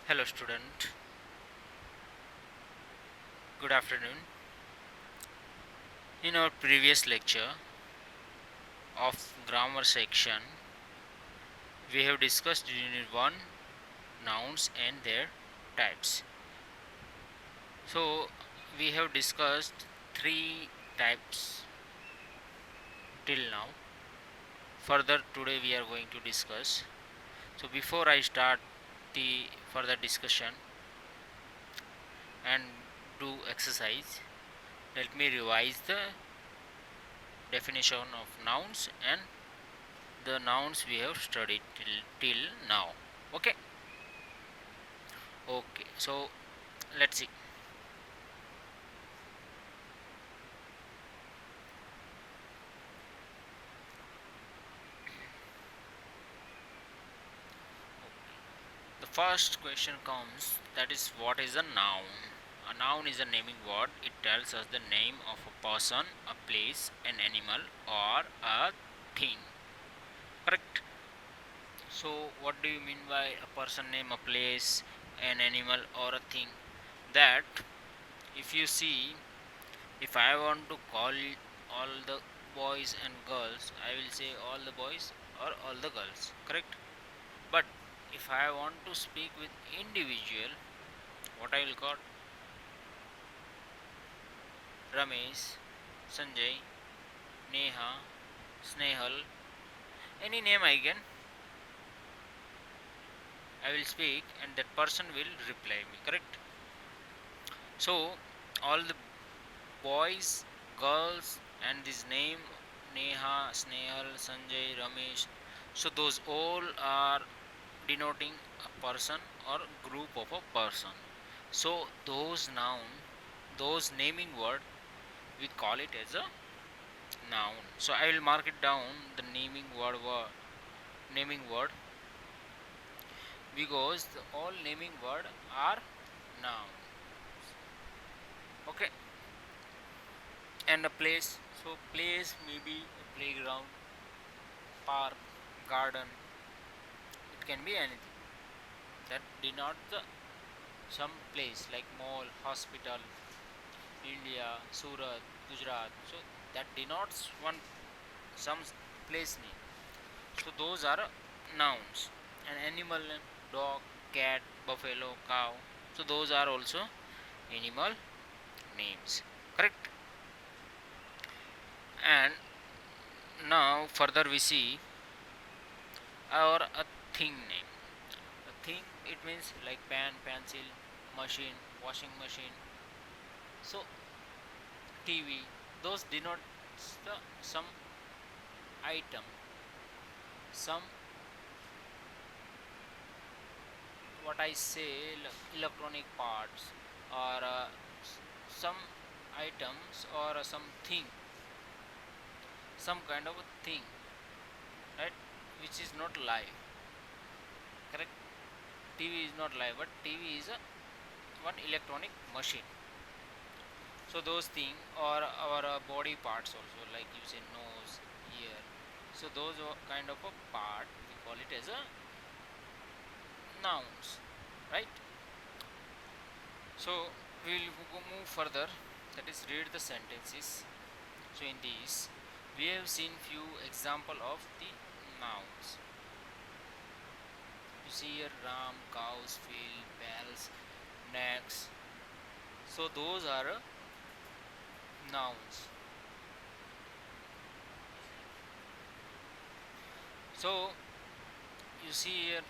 Hello, student. Good afternoon. In our previous lecture of grammar section, we have discussed Unit 1 nouns and their types. So, we have discussed three types till now. Further, today we are going to discuss. So, before I start the further discussion and do exercise, let me revise the definition of nouns and the nouns we have studied till now. Okay. So let's see. The first question comes, that is, what is a noun? A noun is a naming word. It tells us the name of a person, a place, an animal, or a thing. Correct. So what do you mean by a person name, a place, an animal, or a thing? That if you see, if I want to call all the boys and girls, I will say all the boys or all the girls, correct? But if I want to speak with individual, what I will call Ramesh, Sanjay, Neha, Snehal, any name I will speak and that person will reply me, correct? So all the boys, girls, and this name Neha, Snehal, Sanjay, Ramesh. So those all are denoting a person or group of a person. So those noun, those naming word, we call it as a noun. So I will mark it down the naming word because all naming word are noun. Okay, and a place. So place may be a playground, park, garden. It can be anything that denote the some place like mall, hospital, India, Surat, Gujarat. So that denotes one some place name. So those are nouns. An animal name, dog, cat, buffalo, cow. So those are also animal names. Correct. And now further we see our a thing name. A thing, it means like pen, pencil, machine, washing machine. So TV, those denotes the some item, some what I say electronic parts or some items or something, some kind of a thing, right? Which is not live, correct? TV is not live, but TV is a one electronic machine. So those things or our body parts also, like you say nose, ear. So those are kind of a part. We call it as a nouns, right? So we will move further. That is, read the sentences. So in these, we have seen few example of the nouns. You see here ram, cows, field, bells, necks. So those are nouns. So you see here,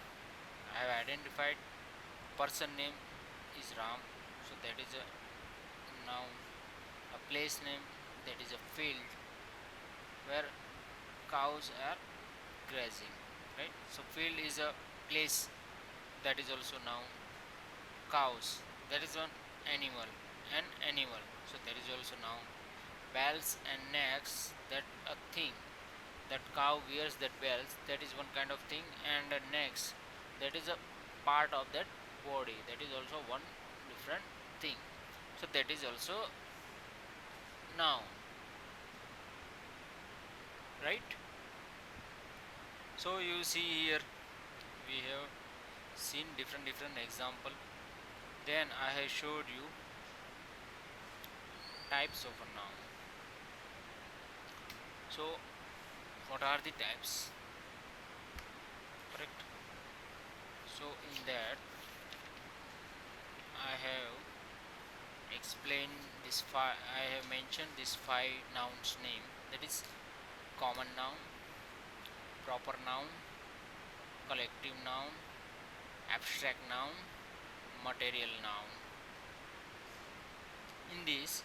I have identified person name is Ram. So that is a noun. A place name, that is a field where cows are grazing, right? So field is a place, that is also noun. Cows, that is one animal, an animal, so that is also noun. Bells and necks, that a thing, that cow wears that bells, that is one kind of thing. And necks, that is a part of that body, that is also one different thing. So that is also noun, right? So you see here we have seen different example. Then I have showed you types of a noun. So what are the types? Correct. So in that I have explained this five. I have mentioned this five nouns name. That is common noun, proper noun, collective noun, abstract noun, material noun. In this,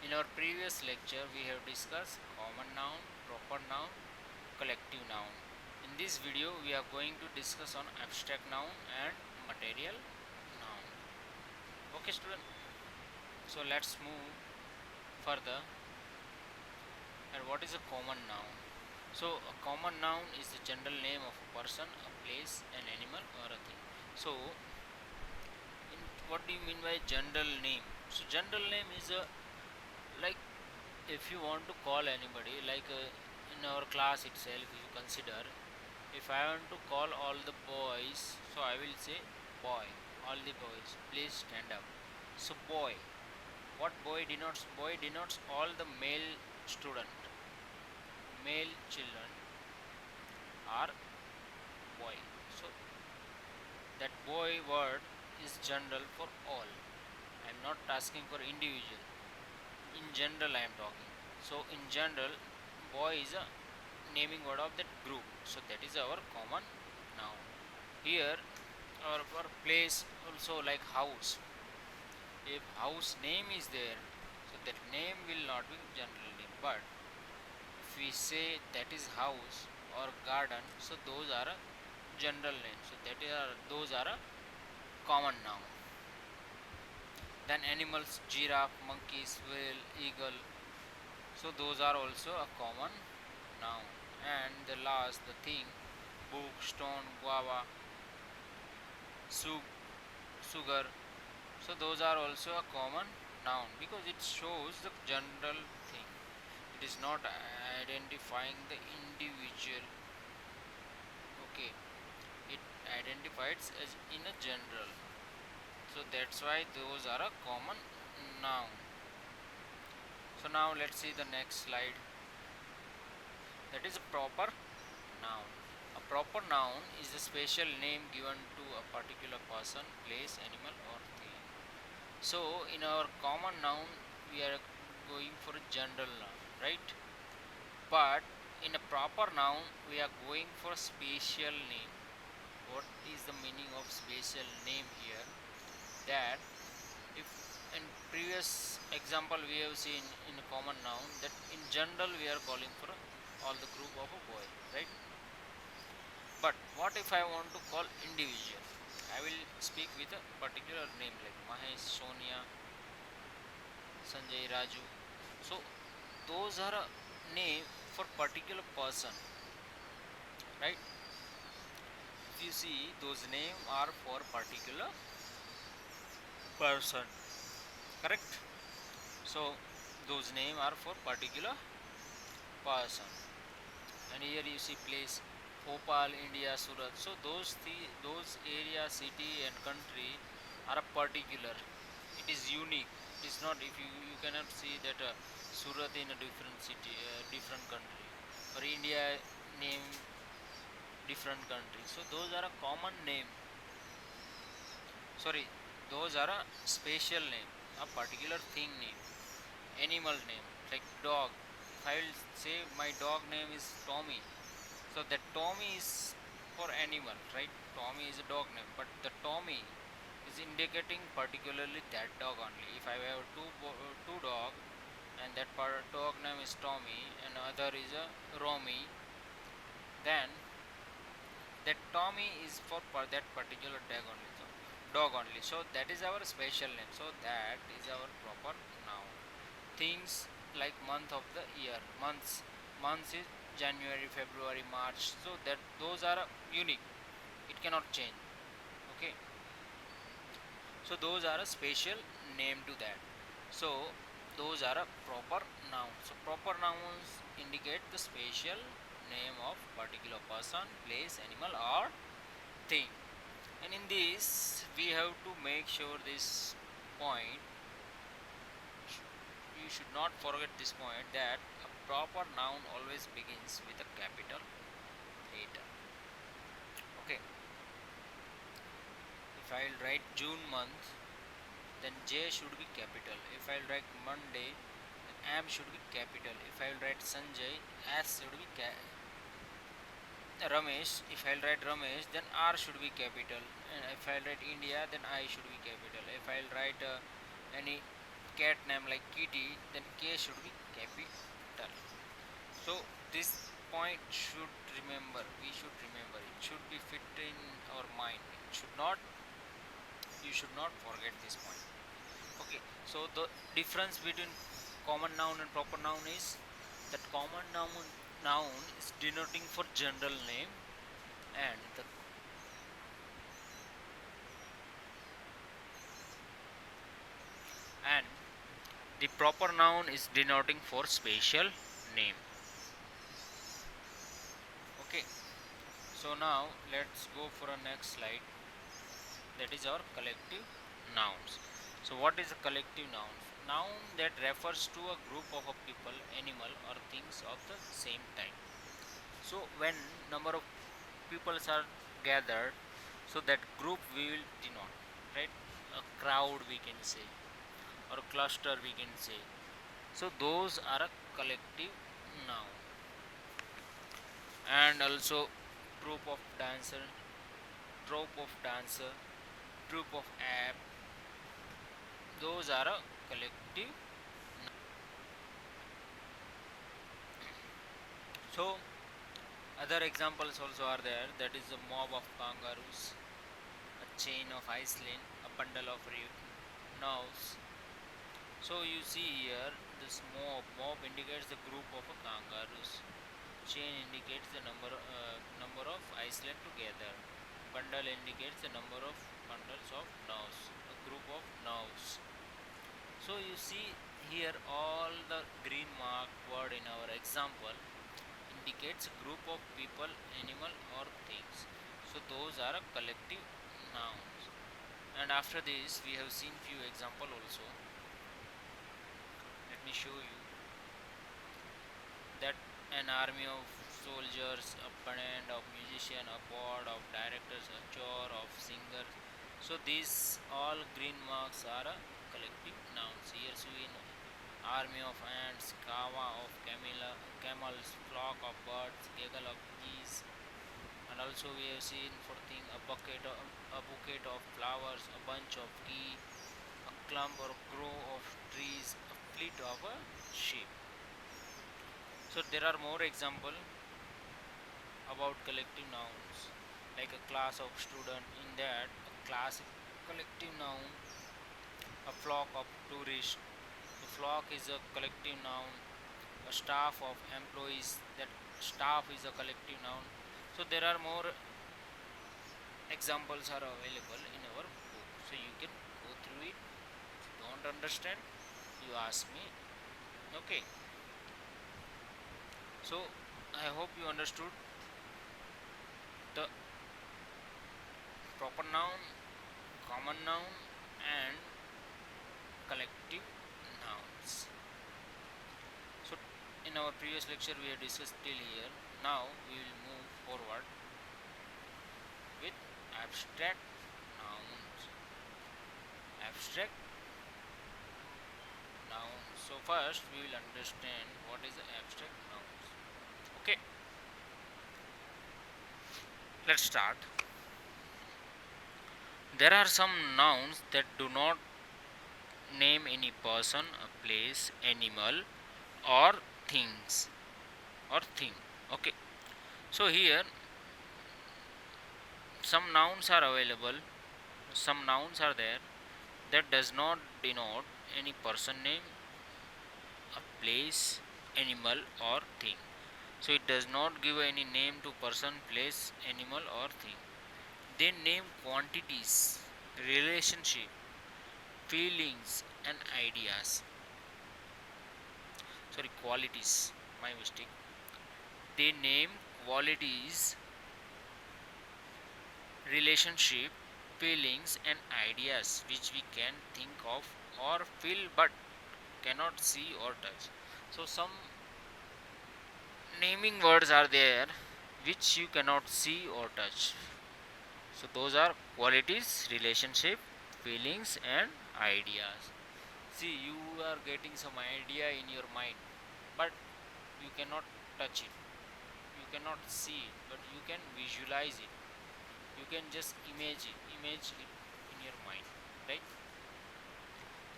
in our previous lecture, we have discussed common noun, proper noun, collective noun. In this video, we are going to discuss on abstract noun and material noun. Okay, student. So let's move further. And what is a common noun? So a common noun is the general name of a person, a place, an animal, or a thing. So, what do you mean by general name? So general name is a, like, if you want to call anybody, like in our class itself, if you consider, if I want to call all the boys, so I will say boy. All the boys, please stand up. So boy, what boy denotes? Boy denotes all the male student, male children are boy. So that boy word is general for all. I am not asking for individual. In general I am talking. So in general, boy is a naming word of that group. So that is our common noun. Here our place also, like house. If house name is there, so that name will not be general name. But if we say that is house or garden, so those are a general name. So that are those are a common noun. Then animals, giraffe, monkeys, whale, eagle. So those are also a common noun. And the last, the thing, book, stone, guava, sugar. So those are also a common noun because it shows the general thing. It is not identifying the individual. Okay, it identifies as in a general. So that's why those are a common noun. So now let's see the next slide. That is a proper noun. A proper noun is a special name given to a particular person, place, animal, or thing. So in our common noun, we are going for a general noun, right? But in a proper noun, we are going for a special name. What is the meaning of special name here? That if in previous example we have seen in a common noun that in general we are calling for all the group of a boy, right? But what if I want to call individual? I will speak with a particular name like Mahesh, Sonia, Sanjay, Raju. So those are a name for particular person, right? If you see, those names are for particular person, correct? So those names are for particular person. And here you see place, Bhopal, India, Surat. So those area, city and country are a particular. It is unique. It is not, if you cannot see that Surat in a different city, different country, or India name different country. So those are a common name. Sorry, those are a special name, a particular thing name, animal name, like dog. If I will say my dog name is Tommy, so that Tommy is for animal, right? Tommy is a dog name, but the Tommy is indicating particularly that dog only. If I have two dog and that dog name is Tommy and other is a Romy, then that Tommy is for that particular dog only. So dog only. So that is our special name. So that is our proper noun. Things like month of the year. Months is January, February, March. So that those are unique. It cannot change. Okay. So those are a special name to that. So those are a proper noun. So proper nouns indicate the special name of particular person, place, animal, or thing. And in this we have to make sure this point, you should not forget this point, that a proper noun always begins with a capital letter. Okay, if I'll write June month, then J should be capital. If I'll write Monday, then M should be capital. If I'll write Sanjay, S should be Ramesh. If I'll write Ramesh, then R should be capital. And if I'll write India, then I should be capital. If I'll write any cat name like Kitty, then K should be capital. So this point should remember. We should remember. It should be fit in our mind. It should not. You should not forget this point. Okay, so the difference between common noun and proper noun is that common noun is denoting for general name, and and the proper noun is denoting for special name. Okay, so now let's go for a next slide, that is our collective nouns. So what is a collective noun? Noun that refers to a group of a people, animal or things of the same type. So when number of peoples are gathered, so that group we will denote, right? A crowd we can say, or a cluster we can say. So those are a collective noun. And also troop of dancer, troop of dancer, troop of app, those are a collective. So other examples also are there, that is a mob of kangaroos, a chain of Iceland, a bundle of nows. So you see here this mob indicates the group of a kangaroos, chain indicates the number of Iceland together, bundle indicates the number of bundles of nows, a group of nows. So you see here all the green mark word in our example indicates a group of people, animal or things. So those are a collective nouns. And after this we have seen few example also. Let me show you that an army of soldiers, a band of musicians, a board of directors, a choir of singers. So these all green marks are a collective nouns. Here we know army of ants, kawa of camels, flock of birds, gaggle of geese. And also we have seen for thing a bouquet of flowers, a bunch of tea, a clump or grove of trees, a fleet of a sheep. So there are more example about collective nouns, like a class of student. In that, a class is collective noun. A flock of tourists. The flock is a collective noun. A staff of employees. That staff is a collective noun. So there are more examples are available in our book. So you can go through it. If you don't understand, you ask me. Okay. So I hope you understood the proper noun, common noun, and collective nouns. So in our previous lecture we have discussed till here. Now we will move forward with abstract nouns. Abstract nouns. So first we will understand what is the abstract nouns. Okay, let's start. There are some nouns that do not name any person, a place, animal, or things or thing. Okay, so here some nouns are available, some nouns are there that does not denote any person name, a place, animal, or thing. So it does not give any name to person, place, animal, or thing. They name quantities, relationship, feelings, and ideas. Sorry, qualities. My mistake. They name qualities, relationship, feelings and ideas which we can think of or feel but cannot see or touch. So some naming words are there which you cannot see or touch. So those are qualities, relationship, feelings and ideas. See, you are getting some idea in your mind, but you cannot touch it. You cannot see it, but you can visualize it. You can just image it in your mind, right?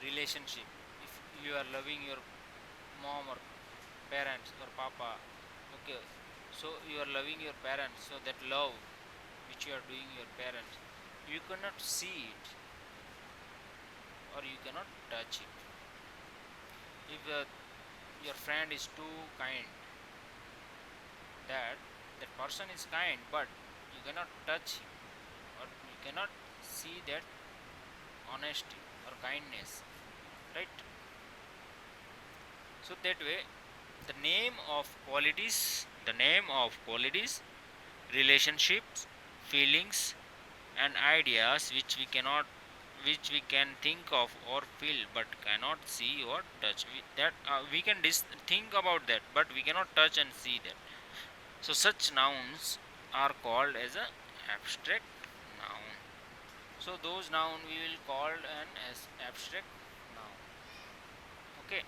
Relationship. If you are loving your mom or parents or papa, okay, so you are loving your parents, so that love which you are doing your parents, you cannot see it or you cannot touch it. If your friend is too kind, that that person is kind, but you cannot touch him or you cannot see that honesty or kindness, right? So that way, the name of qualities, relationships, feelings and ideas which we can think of or feel but cannot see or touch, we can think about that but we cannot touch and see that. So such nouns are called as a abstract noun. So those noun we will call an as abstract noun. Okay.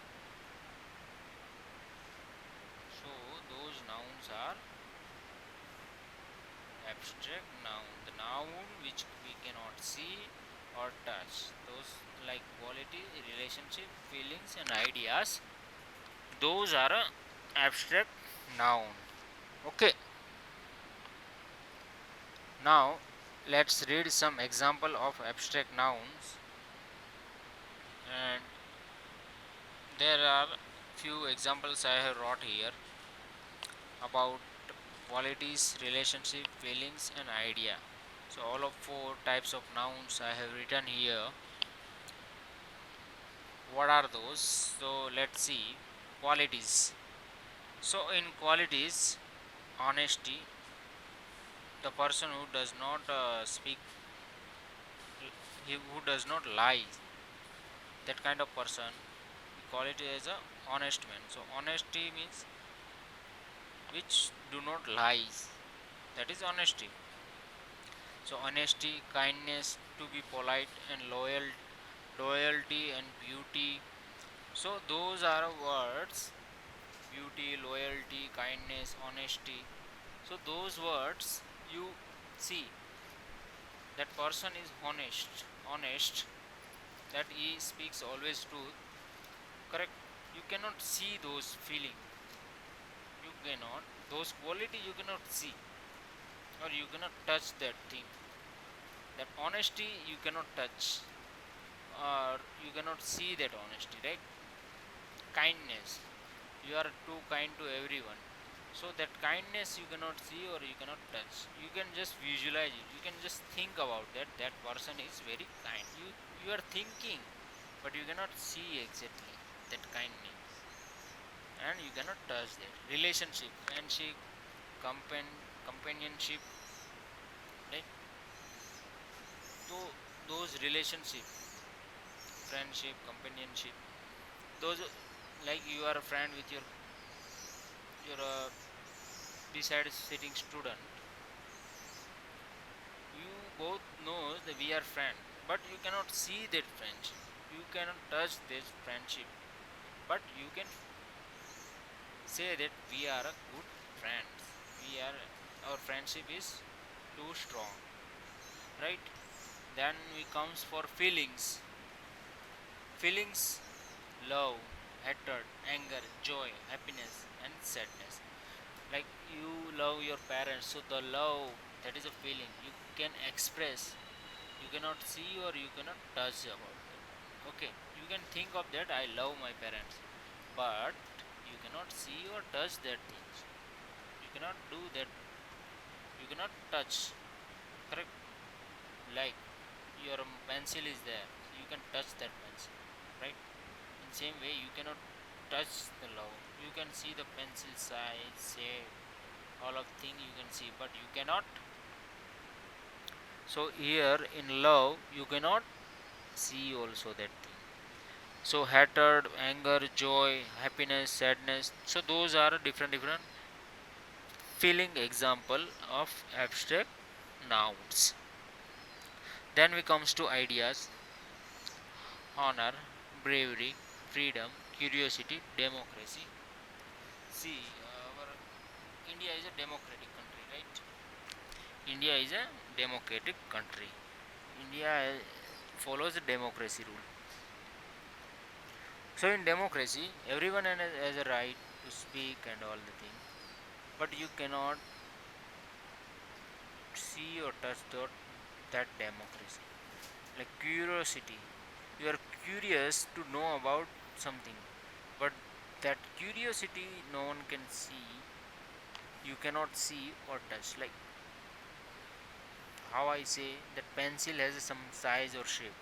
So those nouns are abstract noun. The noun which we cannot see or touch. Those like quality, relationship, feelings and ideas. Those are a abstract noun. Okay. Now let's read some example of abstract nouns, and there are few examples I have wrote here about qualities, relationship, feelings and idea. So all of four types of nouns I have written here. What are those? So let's see. Qualities. So in qualities, honesty, the person who does not speak, who does not lie, that kind of person, we call it as a honest man. So honesty means which do not lie, that is honesty. So honesty, kindness, to be polite and loyal, loyalty and beauty. So those are words: beauty, loyalty, kindness, honesty. So those words, you see that person is honest, that he speaks always truth, correct? You cannot see those feeling, you cannot, those quality you cannot see or you cannot touch that thing. That honesty you cannot touch or you cannot see that honesty, right? Kindness, you are too kind to everyone, so that kindness you cannot see or you cannot touch, you can just visualize it, you can just think about that that person is very kind, you are thinking but you cannot see exactly that kindness and you cannot touch that. Relationship, friendship, companionship, right? So those relationship, friendship, companionship, those, like you are a friend with your beside sitting student, you both know that we are friend, but you cannot see that friendship, you cannot touch this friendship, but you can say that we are a good friends, we are, our friendship is too strong, right? Then we comes for feelings. Feelings: love, hatred, anger, joy, happiness and sadness. Like you love your parents, so the love, that is a feeling you can express, you cannot see or you cannot touch about that. Okay, you can think of that I love my parents, but you cannot see or touch that things, you cannot do that, you cannot touch, correct? Like your pencil is there, you can touch that pencil, right? In same way you cannot touch the love, you can see the pencil size, shape, all of thing you can see, but you cannot. So here in love you cannot see also that thing. So hatred, anger, joy, happiness, sadness, so those are different feeling example of abstract nouns. Then we comes to ideas: honor, bravery, freedom, curiosity, democracy. See, our India is a democratic country, right? India is a democratic country. India follows the democracy rule. So in democracy, everyone has a right to speak and all the thing, but you cannot see or touch that democracy. Like curiosity, you are curious to know about something, but that curiosity no one can see. You cannot see or touch. Like how I say that pencil has some size or shape.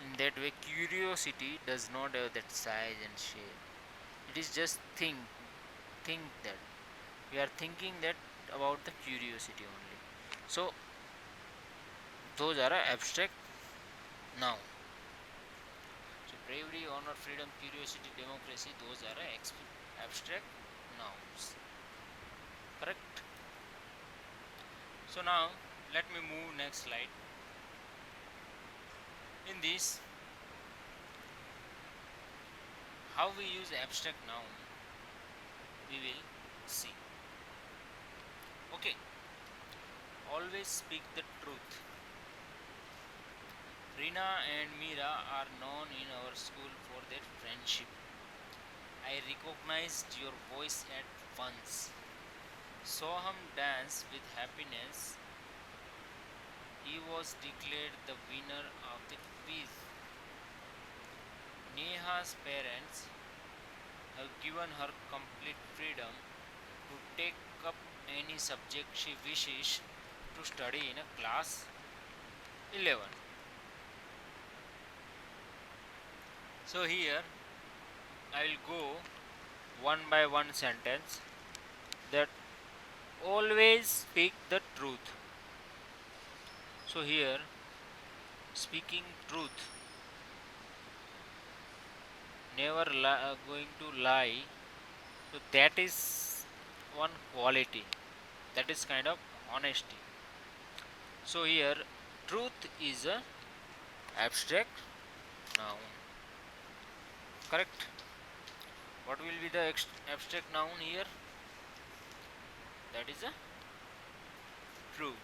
In that way, curiosity does not have that size and shape. It is just think that we are thinking that about the curiosity only. So those are abstract noun. So bravery, honor, freedom, curiosity, democracy, those are abstract nouns. Correct? So now let me move next slide. In this, how we use abstract noun, we will see. Okay, always speak the truth. Rina and Mira are known in our school for their friendship. I recognized your voice at once. Soham danced with happiness. He was declared the winner of the quiz. Neha's parents have given her complete freedom to take up any subject she wishes to study in a class 11. So here I will go one by one sentence that always speak the truth. So here speaking truth, never going to lie. So that is one quality, that is kind of honesty. So here truth is a abstract noun. Correct? What will be the abstract noun here? That is a truth.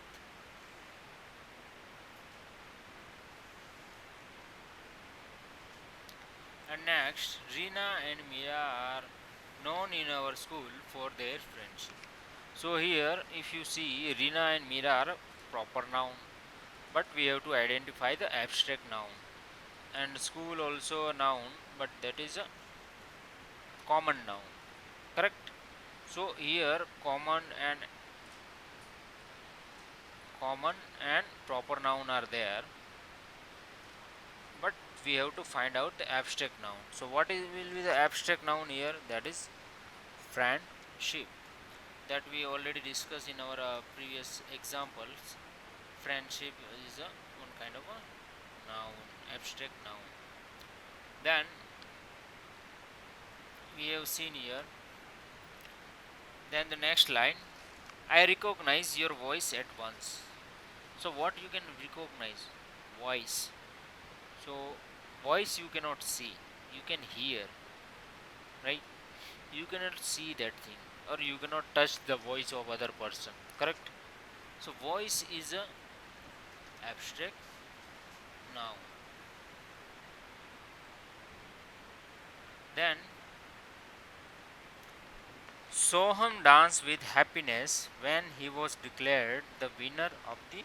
And next, Rina and Mira are known in our school for their friendship. So here if you see, Rina and Mira are proper noun, but we have to identify the abstract noun. And school also a noun, but that is a common noun. Correct? So here common and proper noun are there, but we have to find out the abstract noun. So what will be the abstract noun here? That is friendship, that we already discussed in our previous examples. Friendship is a one kind of a noun, abstract noun. Then we have seen here. Then the next line, I recognize your voice at once. So what you can recognize? Voice. So voice you cannot see, you can hear, right? You cannot see that thing, or you cannot touch the voice of other person. Correct? So voice is a abstract noun. Then Soham danced with happiness when he was declared the winner of the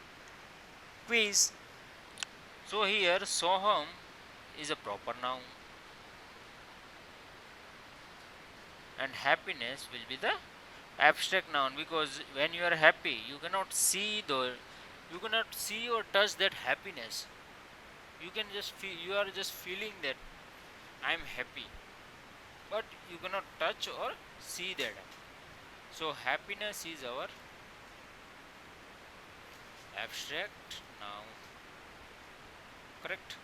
quiz. So here Soham is a proper noun and happiness will be the abstract noun, because when you are happy you cannot see you cannot see or touch that happiness. You can just feel, you are just feeling that I am happy, but you cannot touch or see that. So happiness is our abstract noun. Correct.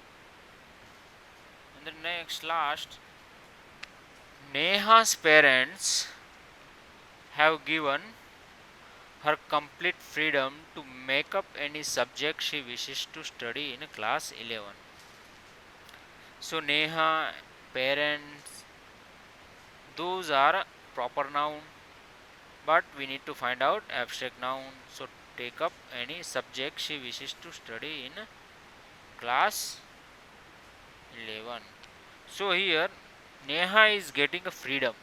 And the next last, Neha's parents have given her complete freedom to make up any subject she wishes to study in class 11. So Neha parents, those are proper noun, but we need to find out abstract noun. So take up any subject she wishes to study in class 11. So here Neha is getting a freedom.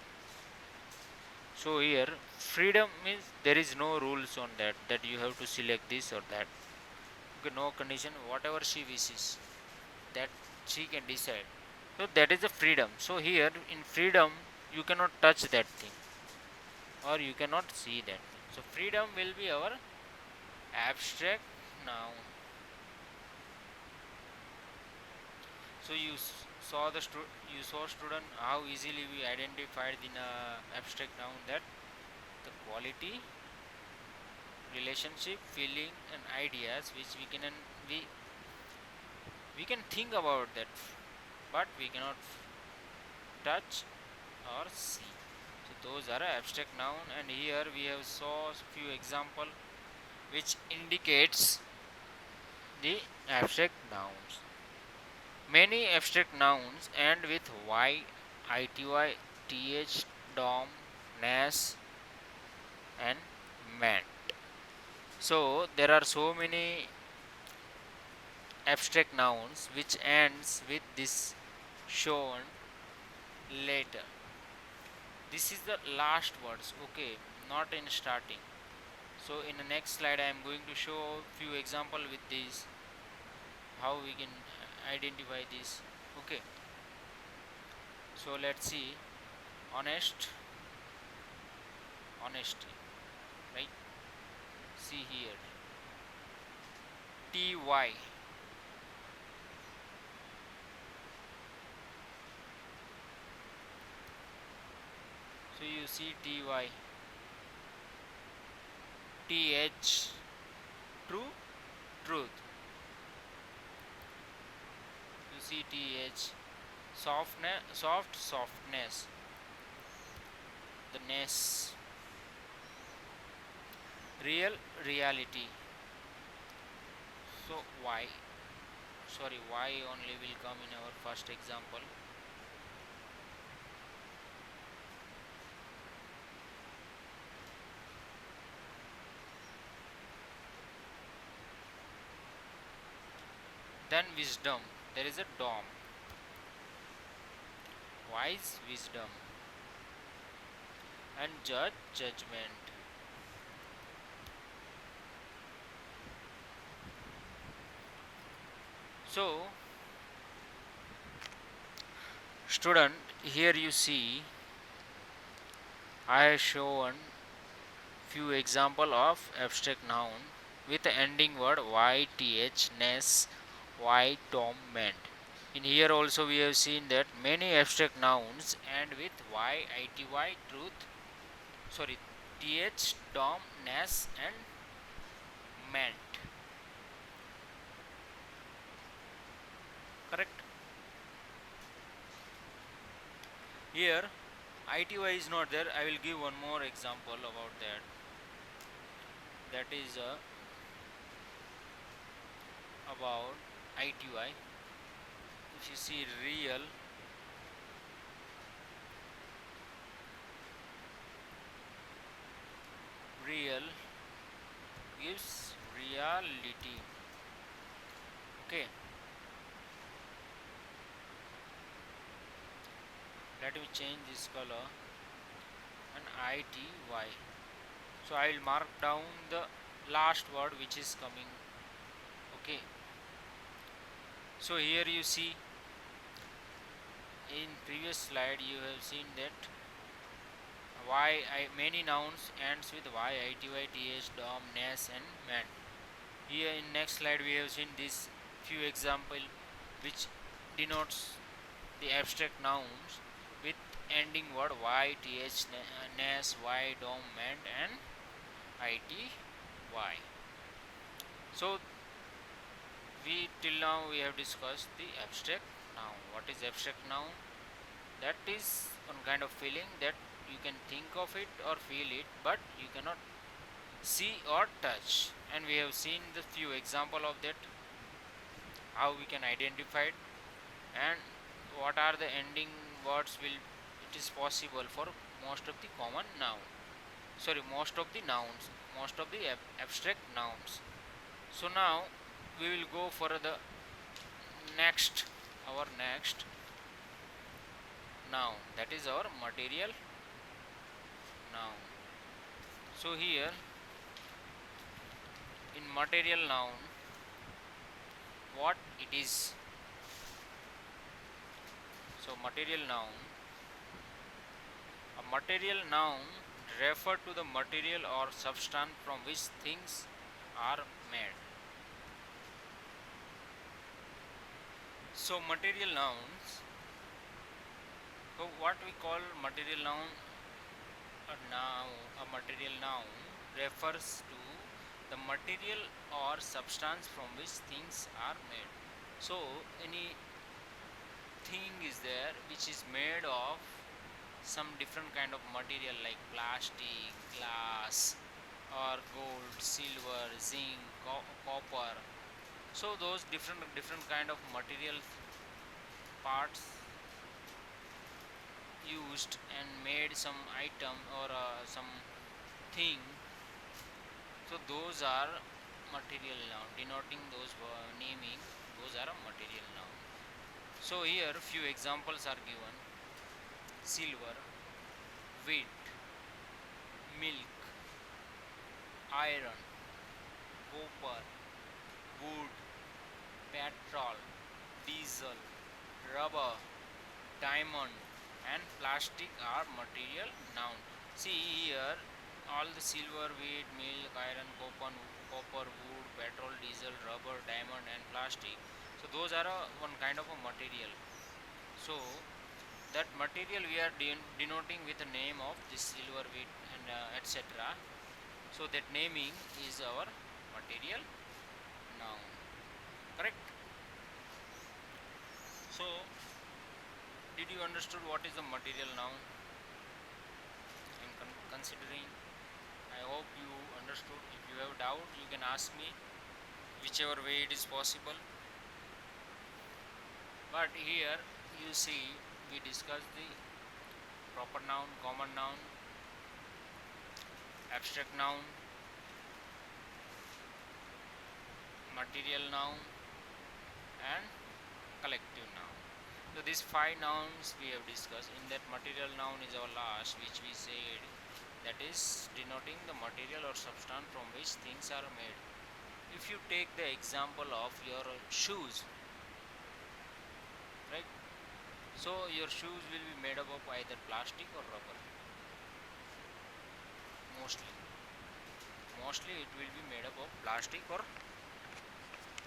So here freedom means there is no rules on that you have to select this or that. Okay, no condition, whatever she wishes, that she can decide. So that is the freedom. So here in freedom you cannot touch that thing or you cannot see that thing. So freedom will be our abstract noun. So saw you saw student how easily we identified in abstract noun that the quality, relationship, feeling and ideas which we we can think about that, but we cannot touch or see. So those are abstract noun, and here we have saw few example which indicates the abstract nouns. Many abstract nouns end with y, ity, th, dom, nas, and man. So there are so many abstract nouns which ends with this shown later. This is the last words, okay, not in starting. So in the next slide I am going to show few example with this, how we can identify this. Okay, so let's see. Honest, honesty, right? See here, ty. So you see ty, th, true, truth. You see th, softness, soft, softness, the ness, real, reality. So why, sorry, why only will come in our first example. Then wisdom, there is a dom, wise wisdom, and judge, judgment. So student, here you see I have shown few example of abstract noun with the ending word y, th, ness, y, tom, ment. In here also we have seen that many abstract nouns end with y, ity, truth, sorry, th, dom, ness and ment. Correct. Here ity is not there. I will give one more example about that. That is about ity. If you see real, real gives reality. Okay, let me change this color and ity. So I will mark down the last word which is coming. Okay, so here you see in previous slide you have seen that many nouns ends with y, ity, th, dom, ness and man. Here in next slide we have seen this few example which denotes the abstract nouns with ending word y, th, ness, y, dom, ment and ity. So we till now we have discussed the abstract noun. What is abstract noun? That is one kind of feeling that you can think of it or feel it, but you cannot see or touch. And we have seen the few example of that, how we can identify it, and what are the ending words will it is possible for most of the common noun, sorry, most of the nouns, most of the abstract nouns. So now we will go for the next, our next noun, that is our material noun. So here in material noun, what it is? So material noun, a material noun refer to the material or substance from which things are made. So material nouns, so what we call material noun, a material noun refers to the material or substance from which things are made. So any thing is there which is made of some different kind of material like plastic, glass, or gold, silver, zinc, copper. So those different kind of material parts used and made some item or some thing. So those are material noun, denoting those naming. Those are a material noun. So here few examples are given: silver, wheat, milk, iron, copper, wood, petrol, diesel, rubber, diamond, and plastic are material noun. See here, all the silver, wheat, milk, iron, copper, wood, petrol, diesel, rubber, diamond, and plastic. So those are one kind of a material. So that material we are denoting with the name of this silver, wheat, and etc. So that naming is our material noun. Correct? So did you understood what is the material noun? I am considering. I hope you understood. If you have doubt, you can ask me whichever way it is possible. But here you see we discussed the proper noun, common noun, abstract noun, material noun, and collective noun. So these 5 nouns we have discussed. In that, material noun is our last, which we said that is denoting the material or substance from which things are made. If you take the example of your shoes, right? So your shoes will be made up of either plastic or rubber. Mostly it will be made up of plastic or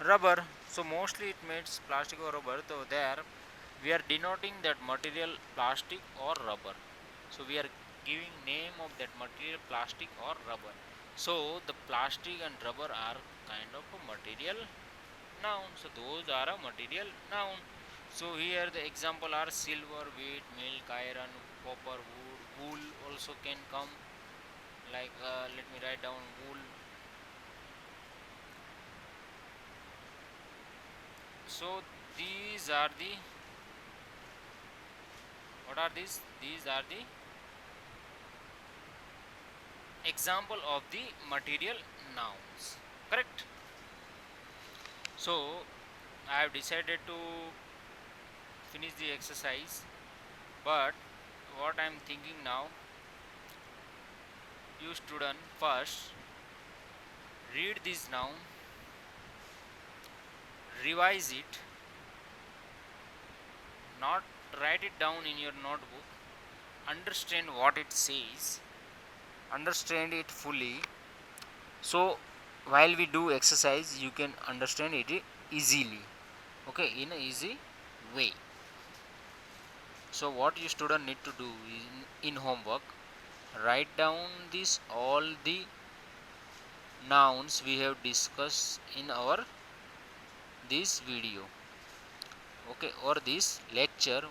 rubber. So mostly it makes plastic or rubber. So there we are denoting that material plastic or rubber. So we are giving name of that material plastic or rubber. So the plastic and rubber are kind of a material noun. So those are a material noun. So here the example are silver, wheat, milk, iron, copper, wood. Wool also can come, like let me write down wool. So these are the, what are these? These are the example of the material nouns. Correct? So I have decided to finish the exercise, but what I am thinking now, you student first read this noun, revise it, not write it down in your notebook, understand what it says, understand it fully. So while we do exercise, you can understand it easily, okay, in a easy way. So what you student need to do in homework, write down this all the nouns we have discussed in our this video, okay, or this lecture.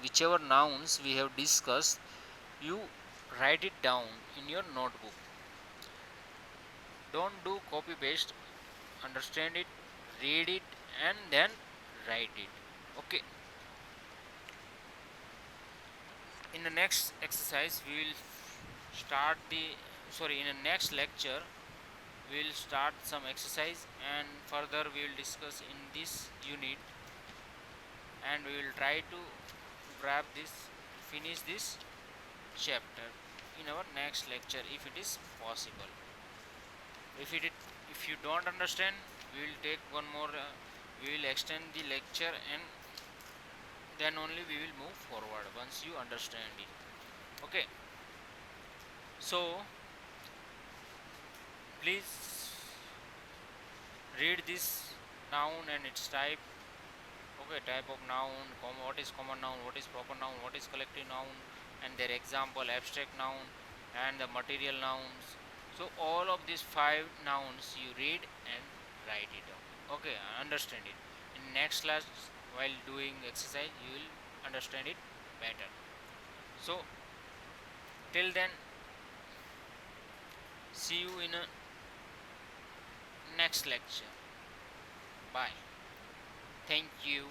Whichever nouns we have discussed, you write it down in your notebook. Don't do copy paste. Understand it, read it, and then write it. Okay. In the next exercise we will start the sorry in the next lecture we will start some exercise, and further we will discuss in this unit, and we will try to grab this, finish this chapter in our next lecture if it is possible. If you don't understand, we will take one more we will extend the lecture, and then only we will move forward once you understand it. Okay, so please read this noun and its type. Okay, type of noun, what is common noun, what is proper noun, what is collective noun, and their example, abstract noun, and the material nouns. So all of these 5 nouns you read and write it down. Okay, understand it. In next class, while doing exercise, you will understand it better. So till then, see you in a next lecture. Bye. Thank you.